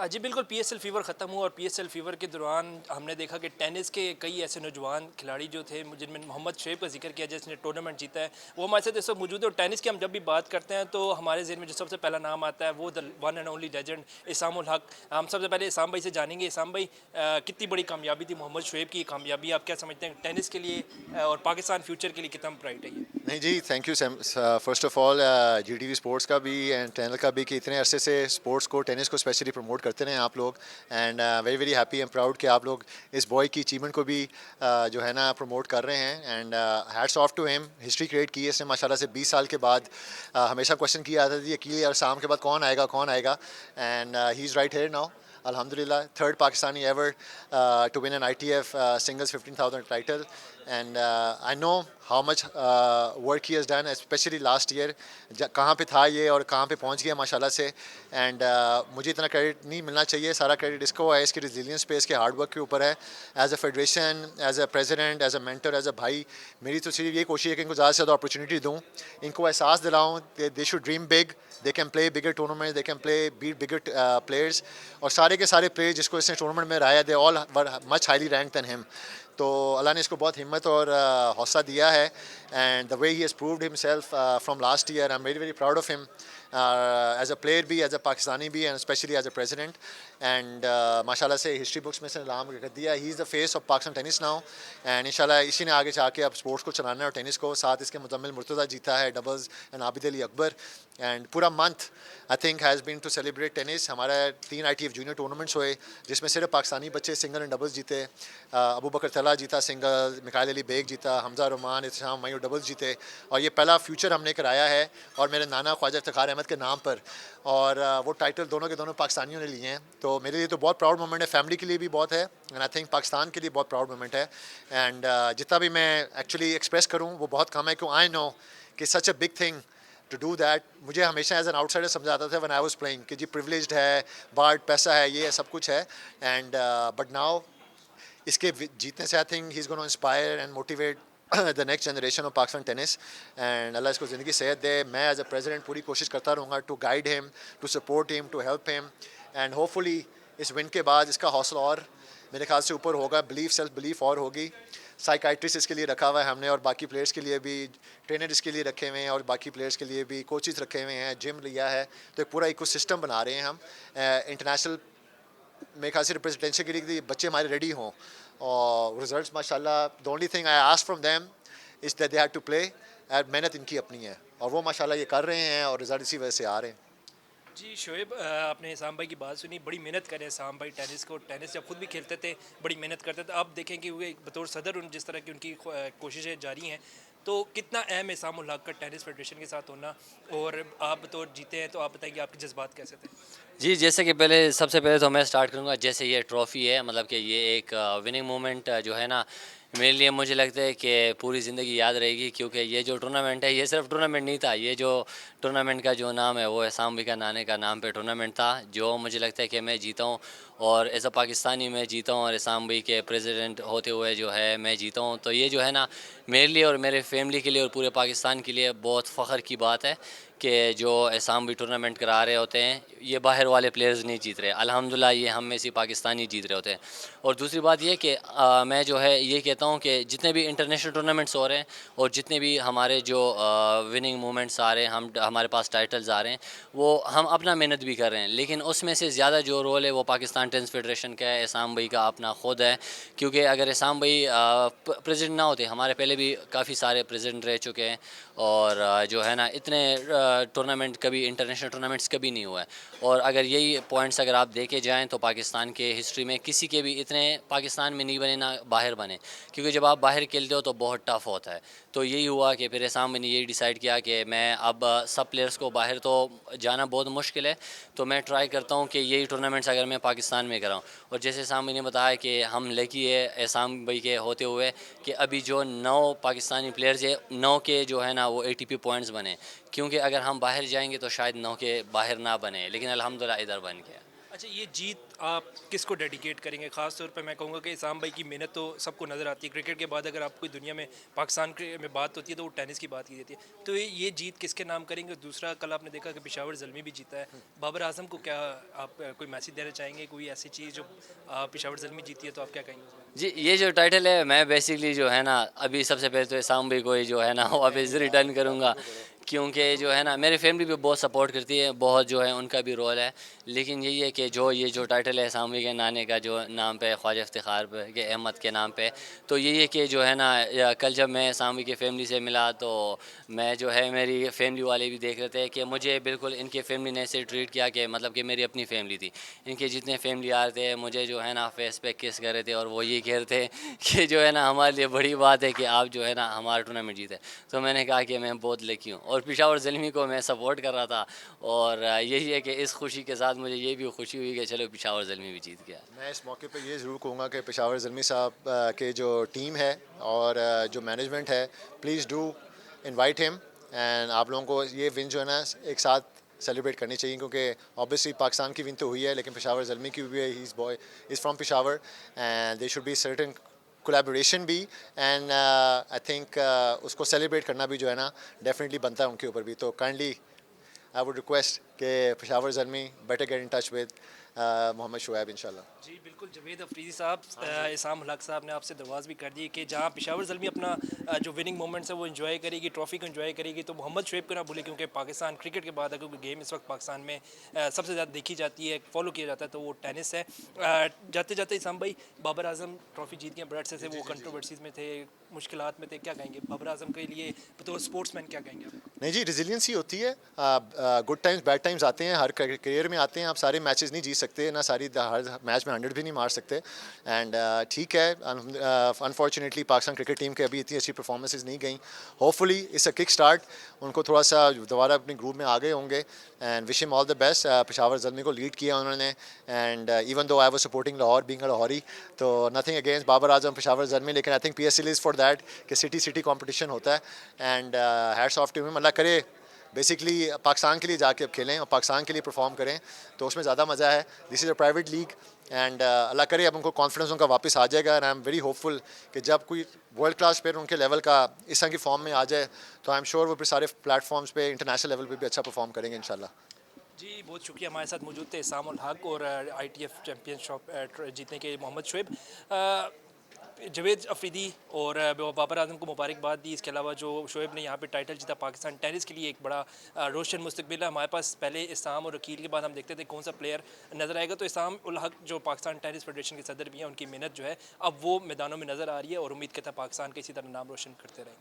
جی بالکل، پی S L fever ختم ہوا اور پی ایس ایل فیور کے دوران ہم نے دیکھا کہ ٹینس کے کئی ایسے نوجوان کھلاڑی جو تھے جن میں محمد شعیب کا ذکر کیا جس نے ٹورنامنٹ جیتا ہے، وہ ہمارے ساتھ اس وقت موجود ہے. اور ٹینس کی ہم جب بھی بات کرتے ہیں تو ہمارے ذہن میں جو سب سے پہلا نام آتا ہے وہ the one and only legend Assam الحق. ہم سب سے پہلے اسام بھائی سے جانیں گے. اسام بھائی، کتنی بڑی کامیابی تھی محمد شعیب کی کامیابی، آپ کیا سمجھتے ہیں ٹینس کے لیے اور پاکستان فیوچر کے لیے کتنا برائٹ ہے یہ؟ نہیں جی، thank you Sam. First of all G T V sports کا بھی اینڈ چینل کا بھی کہ اتنے عرصے سے اسپورٹس کو ٹینس کو اسپیشلی پروموٹ کرتے رہے ہیں آپ لوگ. And very very happy and proud کہ آپ لوگ اس بوائے کی اچیومنٹ کو بھی جو ہے نا پروموٹ کر رہے ہیں. And hats off to him. History create کی ہے اس نے ماشاء اللہ سے 20 سال کے بعد. ہمیشہ کوشچن کیا جاتا تھا کہ اور شام کے بعد کون آئے گا کون آئے گا. And he is right here now. الحمدللہ third Pakistani ever to win an I T F singles 15,000 title. And I know how much work he has done especially last year. کہاں پہ تھا یہ اور کہاں پہ پہنچ گیا ماشاء اللہ سے. اینڈ مجھے اتنا کریڈٹ نہیں ملنا چاہیے، سارا کریڈٹ اس کو ہے، اس کے ریزیلینس پہ، اس کے ہارڈ ورک کے اوپر ہے. As a federation, as a president, as a mentor, as a بھائی، میری تو صرف یہ کوشش ہے کہ ان کو زیادہ سے زیادہ اپرچونیٹی دوں، ان کو احساس دلاؤں کہ they should dream big. They can play bigger tournament, they can play beat bigger players. اور سارے کے سارے پلیئر جس کو اس نے ٹورنامنٹ میں ہرایا دے آل ور مچ ہائیلی رینک دین ہم. تو اللہ نے اس کو بہت ہمت اور حوصلہ دیا ہے. And the way he has proved himself from last year, I am very very proud of him as a player بھی، ایز اے پاکستانی بھی، and especially as a president. And ماشاء اللہ سے ہسٹری بکس میں سے نام کر دیا. He is the face of Pakistan tennis now. And ان شاء اللہ اسی نے آگے جا کے اب اسپورٹس کو چلانا ہے اور ٹینس کو. ساتھ اس کے مزمل مرتضیٰ جیتا ہے doubles, and Abid Ali Akbar. And پورا month I think has been to celebrate tennis. ہمارا 3 I T F junior tournaments ہوئے جس میں صرف پاکستانی بچے سنگل اینڈ ڈبلز جیتے. ابو بکر طلحہ جیتا سنگل، میکائل علی بیگ جیتا، حمزہ رحمان، احتشام میور ڈبلز جیتے. اور یہ پہلا فیوچر ہم نے کرایا ہے اور میرے نانا خواجہ افتخار احمد کے نام پر. اور وہ ٹائٹل دونوں کے دونوں پاکستانیوں نے لیے ہیں. تو میرے لیے تو بہت پراؤڈ مومنٹ ہے، فیملی کے لیے بھی بہت ہے، اینڈ آئی تھنک پاکستان کے لیے بہت پراؤڈ مومنٹ ہے. اینڈ جتنا بھی میں ایکچولی ایکسپریس کروں وہ بہت کم ہے، کیوں آئی نو کہ such a big thing to do that. مجھے ہمیشہ ایز این آؤٹ سائڈر سمجھاتا تھا وین آئی واز پلئنگ کہ جی پریولیجڈ ہے، بارڈ پیسہ ہے، یہ سب کچھ ہے. اینڈ بٹ ناؤ اس کے جیتنے سے I think he is gonna inspire and motivate the next generation of Pakistan tennis. And اللہ اس کو زندگی صحت دے. میں ایز اے پریزیڈنٹ پوری کوشش کرتا رہوں گا to guide him, to support him, to help him. And hopefully اس ون کے بعد اس کا حوصلہ اور میرے خیال سے اوپر ہوگا، بلیف سیلف بلیف اور ہوگی. سائیکائٹرسٹ اس کے لیے رکھا ہوا ہے ہم نے، اور باقی پلیئرس کے لیے بھی ٹرینر اس کے لیے رکھے ہوئے ہیں، اور باقی پلیئرس کے لیے بھی کوچز رکھے ہوئے ہیں، جم لیا ہے. تو ایک پورا ایکو سسٹم بنا رہے ہیں ہم. انٹرنیشنل میرے خیال سے ریپرزنٹیشن کے لیے بچے ہمارے ریڈی ہوں. اور رزلٹس ماشاء اللہ the only thing I ask from them is that they have to play. محنت ان کی اپنی ہے اور وہ ماشاء اللہ یہ کر رہے ہیں اور رزلٹ اسی وجہ سے آ رہے ہیں. جی شعیب، آپ نے اسام بھائی کی بات سنی، بڑی محنت کرے اسام بھائی ٹینس کو. ٹینس جب خود بھی کھیلتے تھے بڑی محنت کرتے تھے. آپ دیکھیں کہ وہ بطور صدر جس طرح کی ان کی کوششیں جاری ہیں، تو کتنا اہم ہے اسام الحق کا ٹینس فیڈریشن کے ساتھ ہونا؟ اور آپ بطور جیتے ہیں تو آپ بتائیں کہ آپ کے جذبات کیسے تھے؟ جی، جیسے کہ سب سے پہلے تو میں سٹارٹ کروں گا جیسے یہ ٹرافی ہے، مطلب کہ یہ ایک وننگ مومنٹ جو ہے نا میرے لیے، مجھے لگتا ہے کہ پوری زندگی یاد رہے گی. کیونکہ یہ جو ٹورنامنٹ ہے یہ صرف ٹورنامنٹ نہیں تھا، یہ جو ٹورنامنٹ کا جو نام ہے وہ اسام بھائی کا نانے کا نام پہ ٹورنامنٹ تھا، جو مجھے لگتا ہے کہ میں جیتا ہوں. اور ایز اے پاکستانی میں جیتا ہوں، اور اسام بھائی کے پریزیڈنٹ ہوتے ہوئے جو ہے میں جیتا ہوں. تو یہ جو ہے نا میرے لیے اور میرے فیملی کے لیے اور پورے پاکستان کے لیے بہت فخر کی بات ہے کہ جو اسام بھی ٹورنامنٹ کرا رہے ہوتے ہیں یہ باہر والے پلیئرز نہیں جیت رہے. الحمدللہ یہ ہم میں سے پاکستانی جیت رہے ہوتے ہیں. اور دوسری بات یہ کہ میں جو ہے یہ کہتا ہوں کہ جتنے بھی انٹرنیشنل ٹورنامنٹس ہو رہے ہیں اور جتنے بھی ہمارے جو وننگ مومنٹس آ رہے ہیں، ہمارے پاس ٹائٹلز آ رہے ہیں، وہ ہم اپنا محنت بھی کر رہے ہیں. لیکن اس میں سے زیادہ جو رول ہے وہ پاکستان ٹینس فیڈریشن کا ہے، اسام بھائی کا اپنا خود ہے. کیونکہ اگر اسام بھائی پریزیڈنٹ نہ ہوتے، ہمارے پہلے بھی کافی سارے پریزیڈنٹ رہ چکے ہیں، اور جو ہے نا اتنے ٹورنامنٹ کبھی انٹرنیشنل ٹورنامنٹس کبھی نہیں ہوا ہے. اور اگر یہی پوائنٹس اگر آپ دیکھے جائیں تو پاکستان کے ہسٹری میں کسی کے بھی اتنے پاکستان میں نہیں بنے نہ باہر بنے. کیونکہ جب آپ باہر کھیلتے ہو تو بہت ٹف ہوتا ہے. تو یہی ہوا کہ پھر اسام نے یہی ڈیسائیڈ کیا کہ میں اب سب پلیئرس کو باہر تو جانا بہت مشکل ہے، تو میں ٹرائی کرتا ہوں کہ یہی ٹورنامنٹس اگر میں پاکستان میں کراؤں. اور جیسے اسام نے بتایا کہ ہم لکی ہے اسام بھائی کے ہوتے ہوئے کہ ابھی جو 9 پاکستانی پلیئرز ہیں، 9 کے جو ہے نا وہ ATP پوائنٹس بنے. کیونکہ اگر ہم باہر جائیں گے تو شاید 9 کے باہر نہ بنے، لیکن الحمدللہ ادھر بن گیا. اچھا یہ جیت آپ کس کو ڈیڈیکیٹ کریں گے؟ خاص طور پہ میں کہوں گا کہ اسام بھائی کی محنت تو سب کو نظر آتی ہے، کرکٹ کے بعد اگر آپ کوئی دنیا میں پاکستان میں بات ہوتی ہے تو وہ ٹینس کی بات کی جاتی ہے، تو یہ جیت کس کے نام کریں گے؟ دوسرا کل آپ نے دیکھا کہ پشاور زلمی بھی جیتا ہے، بابر اعظم کو کیا آپ کوئی میسج دینا چاہیں گے؟ کوئی ایسی چیز جو پشاور زلمی جیتی ہے تو آپ کیا کہیں گے اس میں؟ جی یہ جو ٹائٹل ہے میں بیسکلی جو ہے نا ابھی سب سے پہلے تو اسام بھائی کو ہی جو ہے نا واپس ریٹرن کروں گا، کیونکہ جو ہے نا میری فیملی بھی بہت سپورٹ کرتی ہے، بہت جو ہے ان کا بھی رول ہے، لیکن یہی ہے کہ یہ جو ٹائٹل ہے اسام بھائی کے نانے کا جو نام پہ خواجہ افتخار کے احمد کے نام پہ، تو یہی ہے کہ جو ہے نا کل جب میں اسام بھائی کی فیملی سے ملا تو میں جو ہے میری فیملی والے بھی دیکھ رہے تھے کہ مجھے بالکل ان کی فیملی نے ایسے ٹریٹ کیا کہ مطلب کہ میری اپنی فیملی تھی، ان کے جتنے فیملی آ رہے تھے مجھے جو ہے نا فیس پہ کس کر رہے تھے اور وہ یہ کہہ رہے تھے کہ جو ہے نا ہمارے لیے بڑی بات ہے کہ آپ جو ہے نا ہمارا ٹورنامنٹ جیتے، تو میں نے کہا کہ میں بہت لکی ہوں اور پشاور زلمی کو میں سپورٹ کر رہا تھا، اور یہی ہے کہ اس خوشی کے ساتھ مجھے یہ بھی خوشی ہوئی کہ چلو پشاور زلمی بھی جیت گیا۔ میں اس موقع پہ یہ ضرور کہوں گا کہ پشاور زلمی صاحب کے جو ٹیم ہے اور جو مینجمنٹ ہے، پلیز ڈو انوائٹ ہم، اینڈ آپ لوگوں کو یہ ون جو ہے نا ایک ساتھ سیلیبریٹ کرنی چاہیے، کیونکہ آبویسلی پاکستان کی ون تو ہوئی ہے لیکن پشاور زلمی کی بھی ہے، he is from Peshawar and they should be certain collaboration بھی، اینڈ آئی تھنک اس کو سیلیبریٹ کرنا بھی جو ہے نا ڈیفینیٹلی بنتا ہے ان کے اوپر بھی، تو کائنڈلی آئی ووڈ ریکویسٹ کہ Peshawar Zalmi better get in touch with Muhammad Shoaib انشاءاللہ۔ جی بالکل، جاوید افریدی صاحب، اسام الحق صاحب نے آپ سے درخواست بھی کر دی کہ جہاں پشاور زلمی اپنا جو وننگ مومنٹس ہے وہ انجوائے کرے گی، ٹرافی کو انجوائے کرے گی، تو محمد شعیب کو نہ بھولے، کیونکہ پاکستان کرکٹ کے بعد اگر گیم اس وقت پاکستان میں سب سے زیادہ دیکھی جاتی ہے، فالو کیا جاتا ہے تو وہ ٹینس ہے۔ جاتے جاتے اسام بھائی، بابر اعظم ٹرافی جیت گئے، برڈ سے وہ کنٹروورسیز میں تھے، مشکلات میں تھے، کیا کہیں گے بابر اعظم کے لیے بطور اسپورٹس مین کیا کہیں گے آپ؟ نہیں جی، ریزیلینس ہی ہوتی ہے، گڈ ٹائمز بیڈ ٹائمز آتے ہیں، ہر کریئر میں آتے ہیں، آپ سارے میچز نہیں جیت سکتے، نہ ہر میچ میں 100 بھی نہیں مار سکتے، اینڈ ٹھیک ہے، انفارچونیٹلی پاکستان کرکٹ ٹیم کے ابھی اتنی اچھی پرفارمنسز نہیں گئیں، ہوپ فلی اس اے کک اسٹارٹ، ان کو تھوڑا سا دوبارہ اپنے گروپ میں آگے ہوں گے، and wish him all the best. Peshawar Zalmi کو لیڈ کیا انہوں نے، and even though I was supporting Lahore being a Lahori, تو نتھنگ اگینسٹ بابر اعظم پشاور زلمی، لیکن I think P S L is for that کہ سٹی کمپٹیشن ہوتا ہے، اینڈ ہیٹس آف ٹو ہم، اللہ کرے بیسکلی پاکستان کے لیے جا کے اب کھیلیں اور پاکستان کے لیے پرفارم کریں تو اس میں زیادہ مزہ ہے، دس از اے پرائیویٹ لیگ، اینڈ اللہ کرے اب ان کو کانفیڈنس ان کا واپس آ جائے گا، and I am very hopeful کہ جب کوئی ورلڈ کلاس پلیئر ان کے لیول کا اس طرح کی فارم میں آ جائے تو آئی ایم شیور وہ پھر سارے پلیٹ فارمس پہ انٹرنیشنل لیول پہ بھی اچھا پرفارم کریں گے انشاءاللہ۔ جی بہت شکریہ، ہمارے ساتھ موجود تھے اسام الحق اور آئی ٹی ایف چیمپئن شپ جیتنے کے محمد شعیب۔ جاوید افریدی اور بابر اعظم کو مبارکباد دی، اس کے علاوہ جو شعیب نے یہاں پہ ٹائٹل جیتا پاکستان ٹینس کے لیے ایک بڑا روشن مستقبل ہے ہمارے پاس۔ پہلے اسام اور عقیل کے بعد ہم دیکھتے تھے کون سا پلیئر نظر آئے گا، تو اسام الحق جو پاکستان ٹینس فیڈریشن کے صدر بھی ہیں، ان کی محنت جو ہے اب وہ میدانوں میں نظر آ رہی ہے، اور امید کرتا ہے پاکستان کے اسی طرح نام روشن کرتے رہیں گے۔